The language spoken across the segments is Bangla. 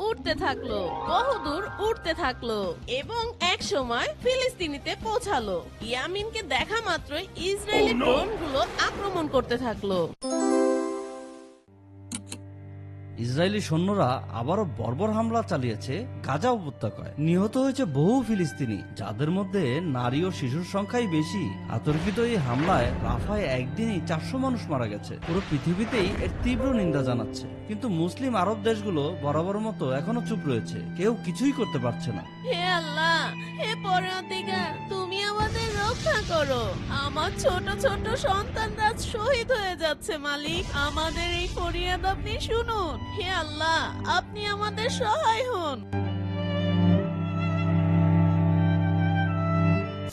উঠতে থাকলো, বহুদূর উঠতে থাকলো এবং এক সময় ফিলিস্তিনিতে পৌঁছালো। ইয়ামিনকে দেখা মাত্রই ইসরায়েলি ড্রোনগুলো আক্রমণ করতে থাকলো। ইসরায়েলি সৈন্যরা আবারও বর্বর হামলা চালিয়েছে গাজা উপত্যকায়। নিহত হয়েছে বহু ফিলিস্তিনি, যাদের মধ্যে নারী ও শিশুর সংখ্যাই বেশি। আতর্কিত এই হামলায় রাফায় একদিনই 400 মানুষ মারা গেছে। পুরো পৃথিবীতেই এর তীব্র নিন্দা জানাচ্ছে, কিন্তু মুসলিম আরব দেশগুলো বরাবর মতো এখনো চুপ রয়েছে, কেউ কিছুই করতে পারছে না। হে আল্লাহ, হে পরওয়ারদিগার, তুমি আমাদের রক্ষা করো। আমার ছোট ছোট সন্তানরা শহীদ হয়ে যাচ্ছে মালিক, আমাদের এই ফরিয়াদ আপনি শুনুন। হে আল্লাহ, আপনি আমাদের সহায় হন।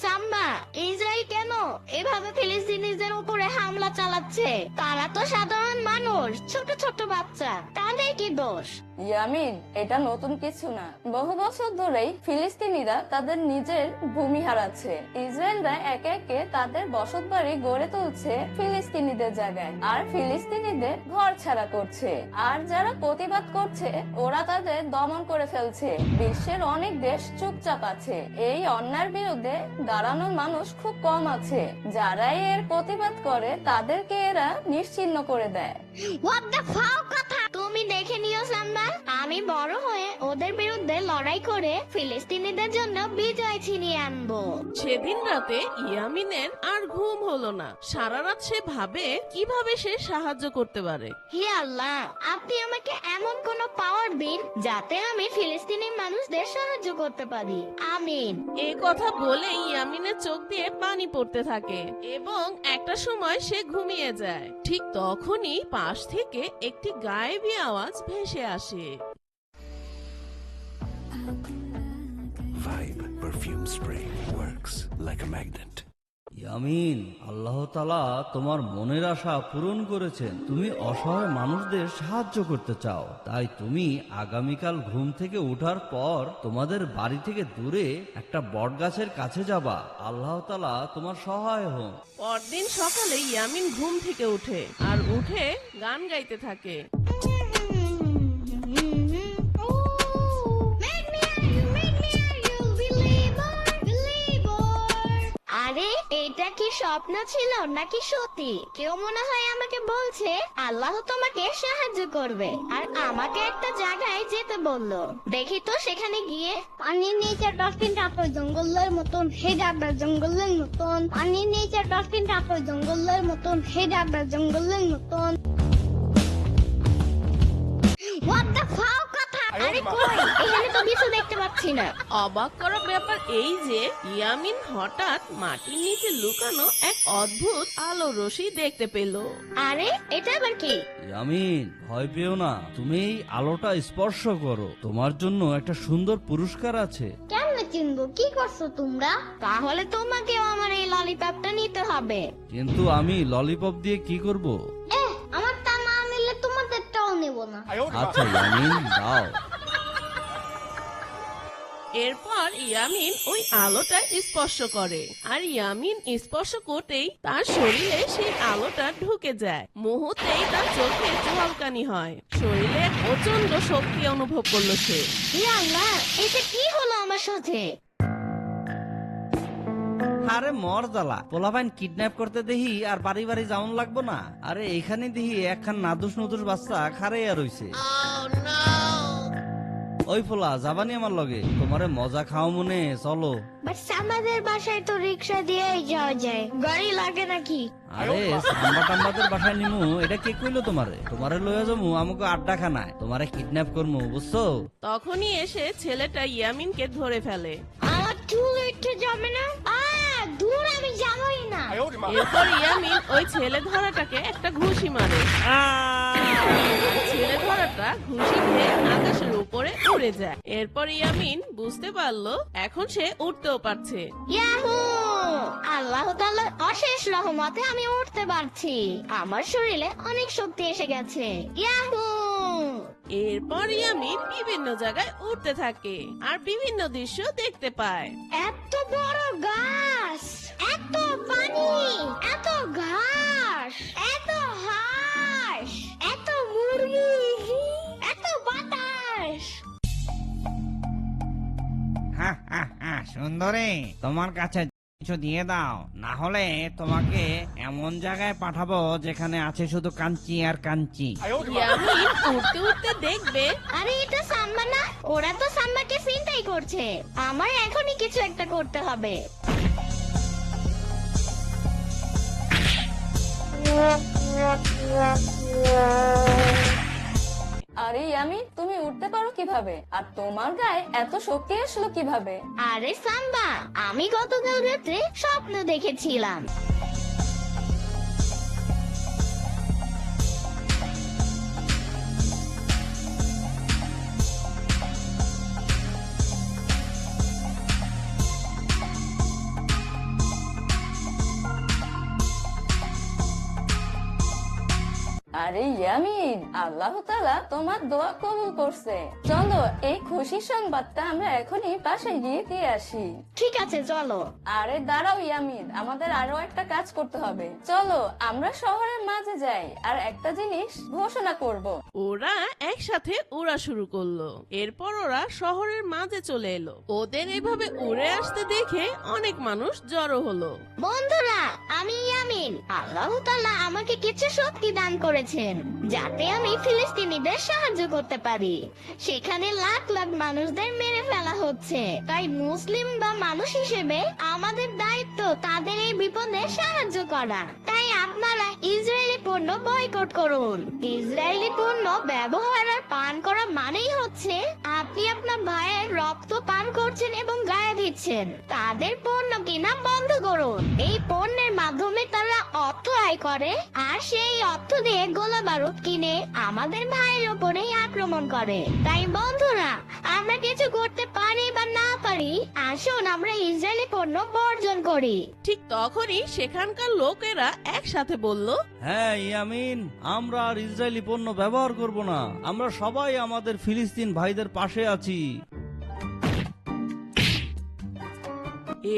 সাম্মা, ইসরায়েল কেন এভাবে ফিলিস্তিনিদের উপরে হামলা চালাচ্ছে? তারা তো সাধারণ মানুষ, ছোট ছোট বাচ্চা, তাদের কি দোষ? ইয়ামিন, এটা নতুন কিছু না। বহু বছর ধরেই ফিলিস্তিনিরা তাদের নিজের ভূমি হারাচ্ছে। ইসরায়েলরা একে একে তাদের বসতবাড়ি গড়ে তুলছে ফিলিস্তিনিদের জায়গায়, আর ফিলিস্তিনিদের ঘর ছাড়া করছে। আর যারা প্রতিবাদ করছে ওরা তাদের দমন করে ফেলছে। বিশ্বের অনেক দেশ চুপচাপ আছে। এই অন্যায়ের বিরুদ্ধে দাঁড়ানোর মানুষ খুব কম আছে। যারাই এর প্রতিবাদ করে তাদেরকে এরা নিশ্চিহ্ন করে দেয়। হোয়াট দ্য ফাও কথা! তুমি দেখে নিও সাম্মা, আমি বড় হয়ে ওদের বিরুদ্ধে লড়াই করে ফিলিস্তিনিদের জন্য বিজয় ছিনিয়ে আনবো। সেদিন রাতে ইয়ামিনের আর ঘুম হলো না। সারা রাত সে ভাবে কিভাবে সে সাহায্য করতে পারে। হে আল্লাহ, আপনি আমাকে এমন কোন পাওয়ার দিন যাতে আমি ফিলিস্তিনি মানুষদের সাহায্য করতে পারি। আমিন। এই কথা বলে ইয়ামিনের চোখ দিয়ে পানি পড়তে থাকে এবং একটা সময় সে ঘুমিয়ে যায়। ঠিক তখনই পাশ থেকে একটি গায়েবী আওয়াজ ভেসে আসে। Vibe perfume spray works like a magnet. Yamin, আল্লাহ তাআলা তোমার মনের আশা পূরণ করেছেন। তুমি অসহায় মানুষদের সাহায্য করতে চাও, তাই তুমি আগামীকাল ঘুম থেকে ওঠার পর তোমাদের বাড়ি থেকে দূরে একটা বটগাছের কাছে যাবা। আল্লাহ তাআলা তোমার সহায় হন। পরদিন সকালে ইয়ামিন ঘুম থেকে উঠে আর উঠে গান গাইতে থাকে। আরে, এটা কি স্বপ্ন ছিল নাকি সত্যি? কেউ মনে হয় আমাকে বলছে আল্লাহ তোমাকে সাহায্য করবে আর আমাকে একটা জায়গায় যেতে বললো। দেখি তো সেখানে গিয়ে। পানির নিচে ডলফিন টাপর জঙ্গলের মতন, হে ডাবরা জঙ্গলের মতন। পানির নিচে ডলফিন টাপর জঙ্গলের মতন, হে ডাবরা জঙ্গলের মতন। হোয়াট দ্য ফাও কথা! আরে কই, এখানে তো কিছু দেখতে পাচ্ছি না। অবাক করা ব্যাপার এই যে ইয়ামিন হঠাৎ মাটির নিচে লুকানো এক অদ্ভুত আলো রশ্মি দেখতে পেল। আরে, এটা আবার কি? ইয়ামিন, ভয় পেও না, তুমি এই আলোটা স্পর্শ করো, তোমার জন্য একটা সুন্দর পুরস্কার আছে। কেমনে চিনবো? কি করছো তোমরা? তাহলে তোমাকেও আমার এই ললিপপটা নিতে হবে। কিন্তু আমি ললিপপ দিয়ে কি করব? আমার তা না নিলে তোমাদেরটাও নেব না। আচ্ছা ইয়ামিন, দাও। এরপর ইয়ামিন ওই আলোটা স্পর্শ করে আর ইয়ামিন স্পর্শ করতেই তার শরীরে সেই আলোটা ঢুকে যায়। মুহূর্তেই তার চোখে ঝলকানি হয়, শরীরে প্রচন্ড শক্তি অনুভব করলো সে। হে আল্লাহ, এটা কি হলো আমার সাথে? আরে মর জ্বালা, পোলাপাইন কিডন্যাপ করতে দেখি আর বাড়ি বাড়ি যাওন লাগবো না। আরে এখানে দেখি একখান নাদুস নুদুস বাচ্চা খারাইয়া রইছে। ওই পোলা, যাবানি আমার লগে? তোমারে মজা খাও মনে, চলো। বাট আমাদের বাসায় তো রিক্সা দিয়েই যাওয়া যায়, গাড়ি লাগে নাকি? আরে সাম্বা টাম্বাদের বাসায় নিমু, এটা কে কইলো তোমারে? তোমারে লইয়া যামু আমাকে আড্ডা খানায়, তোমারে কিডন্যাপ করমু, বুঝছো? তখনই এসে ছেলেটা ইয়ামিনকে ধরে ফেলে। আমার চুল উঠে যাবে না? দূর, আমি যাবই না। এরপর ইয়ামিন ওই ছেলে ধরাটাকে একটা ঘুষি মারে। ছেলে ধরাটা ঘুষি খেয়ে আকাশের উপরে উড়ে যায়। এরপর ইয়ামিন বুঝতে পারলো এখন সে উঠতেও পারছে। ইয়াহু! আল্লাহ তাআলার অশেষ রহমতে আমি উঠতে পারছি। আমার শরীরে অনেক শক্তি এসে গেছে। ইয়াহু! এরপর ইয়ামিন বিভিন্ন জায়গায় উঠতে থাকে আর বিভিন্ন দৃশ্য দেখতে পায়। এত বড় গাছ, এত পানি, এত ঘাস, এত হাঁস, এত মুরগি, এত বাতাস, শেষ। সুন্দরী, তোমার কাছে কিছু দিয়ে দাও, না হলে তোমাকে এমন জায়গায় পাঠাবো যেখানে আছে শুধু কাঞ্চি আর কাঞ্চি। ইয়ামিন উঠতে উঠতে দেখবে আরে এটা সাম্বা না, ওরা তো সাম্বাকে চিন্তাই করছে। আমার এখনই কিছু একটা করতে হবে। আরে ইয়ামিন, তুমি উঠতে পারো কিভাবে? আর তোমার গায়ে এত শক্তি আসলো কিভাবে? আরে সাম্বা, আমি গতকাল রাত্রে স্বপ্ন দেখেছিলাম। আরে ইয়ামিন, আল্লাহ তাআলা তোমার দোয়া কবুল করছে। চলো এই খুশির সংবাদটা আমরা এখনই বাসায় গিয়ে দিয়ে আসি। ঠিক আছে, চলো। আরে দাঁড়াও ইয়ামিন, আমাদের আরো একটা কাজ করতে হবে। চলো আমরা শহরের মাঝে যাই আর একটা জিনিস ঘোষণা করব। ওরা একসাথে উড়া শুরু করলো। এরপর ওরা শহরের মাঝে চলে এলো। ওদের এভাবে উড়ে আসতে দেখে অনেক মানুষ জড়ো হলো। বন্ধুরা, আমি ইয়ামিন। আল্লাহ তাআলা আমাকে কিছু শক্তি দান করেছেন যাতে আমি ফিলিস্তিনিদের সাহায্য করতে পারি। সেখানে লাখ লাখ মানুষদের মেরে ফেলা হচ্ছে, তাই মুসলিম বা মানুষ হিসেবে আমাদের দায়িত্ব তাদের এই বিপদে সাহায্য করা। তাই আপনারা ইসরায়েলি পণ্য বয়কট করুন। ইসরায়েলি পণ্য ব্যবহার আর পান করা মানেই হচ্ছে আপনি আপনার ভাইয়ের রক্ত পান করছেন এবং গায়ে দিচ্ছেন। তাদের পণ্য কিনা বন্ধ করুন। এই পণ্যের মাধ্যমে তারা অর্থ আয় করে, আর সেই অর্থ দিয়ে গোলা বারুদ কিনে আমাদের ভাইয়ের উপরেই আক্রমণ করে। তাই বন্ধুরা, আমরা কিছু করতে পারি বা না পারি, আসুন আমরা ইসরায়েলি পণ্য বর্জন করি। ঠিক তখনই সেখানকার লোকেরা একসাথে বলল, হ্যাঁ ইয়ামিন, আমরা আর ইসরায়েলি পণ্য ব্যবহার করব না। আমরা সবাই আমাদের ফিলিস্তিন ভাইদের পাশে আছি।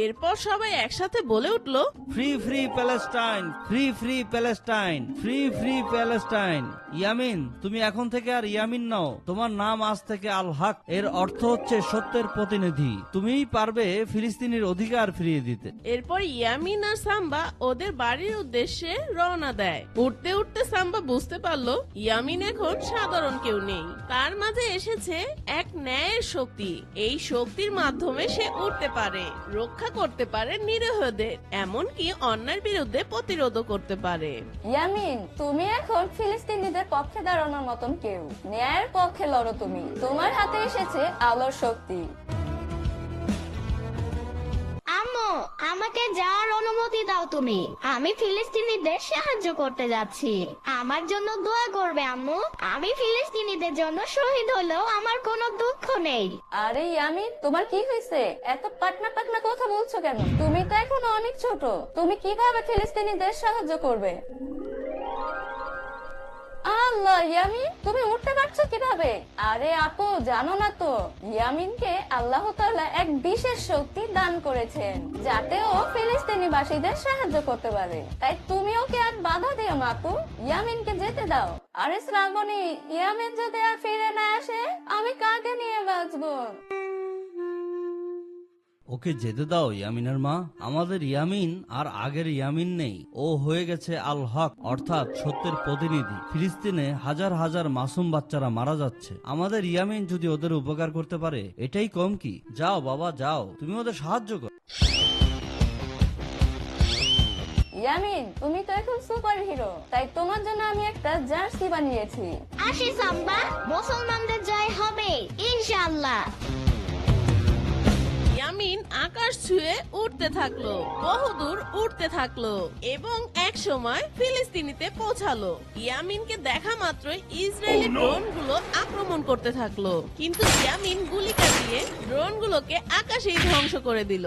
এরপর সবাই একসাথে বলে উঠল, free free Palestine, free free Palestine, free free Palestine. Yamin, তুমি এখন থেকে আর ইয়ামিন নাও, তোমার নাম আজ থেকে আল হক। এর অর্থ হচ্ছে সত্যের প্রতিনিধি। তুমিই পারবে ফিলিস্তিনের অধিকার ফিরিয়ে দিতে। এরপর ইয়ামিন আর সাম্বা ওদের বাড়ির উদ্দেশ্যে রওনা দেয়। উঠতে উঠতে সাম্বা বুঝতে পারলো ইয়ামিন এখন সাধারণ কেউ নেই, তার মাঝে এসেছে এক ন্যায়ের শক্তি। এই শক্তির মাধ্যমে সে উঠতে পারে, রক্ষা করতে পারে নিরীহদের, এমনকি অন্যায়ের বিরুদ্ধে প্রতিরোধ করতে পারে। ইয়ামিন, তুমি এখন ফিলিস্তিনিদের পক্ষে দাঁড়ানোর মতন কেউ। ন্যায়ের পক্ষে লড়ো তুমি। তোমার হাতে এসেছে আলোর শক্তি। আম্মু, আমাকে যাওয়ার অনুমতি দাও তুমি। আমি ফিলিস্তিনিদের সাহায্য করতে যাচ্ছি। আমার জন্য দোয়া করবে আম্মু। আমি ফিলিস্তিনিদের জন্য শহীদ হলেও আমার কোনো দুঃখ নেই। আরে ইয়ামিন, তোমার কি হয়েছে? এত পাটনা পাটনা কথা বলছো কেন? তুমি তো এখন অনেক ছোট, তুমি কিভাবে ফিলিস্তিনিদের সাহায্য করবে? আল্লাহ, ইয়ামিন তুমি উঠতে পারছো কিভাবে? আরে আপু, জানো না তো, ইয়ামিনকে আল্লাহ তাআলা এক বিশেষ শক্তি দান করেছেন যাতে ও ফিলিস্তিনিবাসীদের সাহায্য করতে পারে। তাই তুমি ওকে আর বাধা দিও না আপু, ইয়ামিনকে যেতে দাও। আরে শ্রাবণী, ইয়ামিন যদি আর ফিরে না আসে আমি কাকে নিয়ে বাঁচবো? ওকে যেতে দাও ইয়ামিনের মা। আমাদের ইয়ামিন আর আগের ইয়ামিন নেই। ও হয়ে গেছে আল হক, অর্থাৎ সত্যের প্রতিনিধি। ফিলিস্তিনে হাজার হাজার মাসুম বাচ্চারা মারা যাচ্ছে। আমাদের ইয়ামিন যদি ওদের উপকার করতে পারে, এটাই কম কি? যাও বাবা, যাও, তুমি ওদের সাহায্য করো। ইয়ামিন, তুমি তো এখন সুপার হিরো, তাই তোমার জন্য আমি একটা জার্সি বানিয়েছি। আসি সাম্বা, মুসলমানদের জয় হবে ইনশাআল্লাহ। ইয়ামিন আকাশ ছুঁয়ে উঠতে থাকলো, বহুদূর উঠতে থাকলো এবং এক সময় ফিলিস্তিনিতে পৌঁছালো। ইয়ামিনকে দেখা মাত্রই ইসরায়েলি ড্রোনগুলো আক্রমণ করতে থাকলো, কিন্তু ইয়ামিন গুলি চালিয়ে ড্রোনগুলোকে আকাশেই ধ্বংস করে দিল।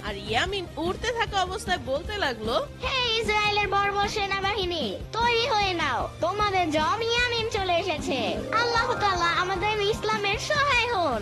আর ইয়ামিন উড়তে থাকা অবস্থায় বলতে লাগলো, হে ইসরায়েলের বর্বর সেনাবাহিনী, তৈরি হয়ে নাও, তোমাদের জম ইয়ামিন চলে এসেছে। আল্লাহ তাআলা আমাদের ইসলামের সহায় হন।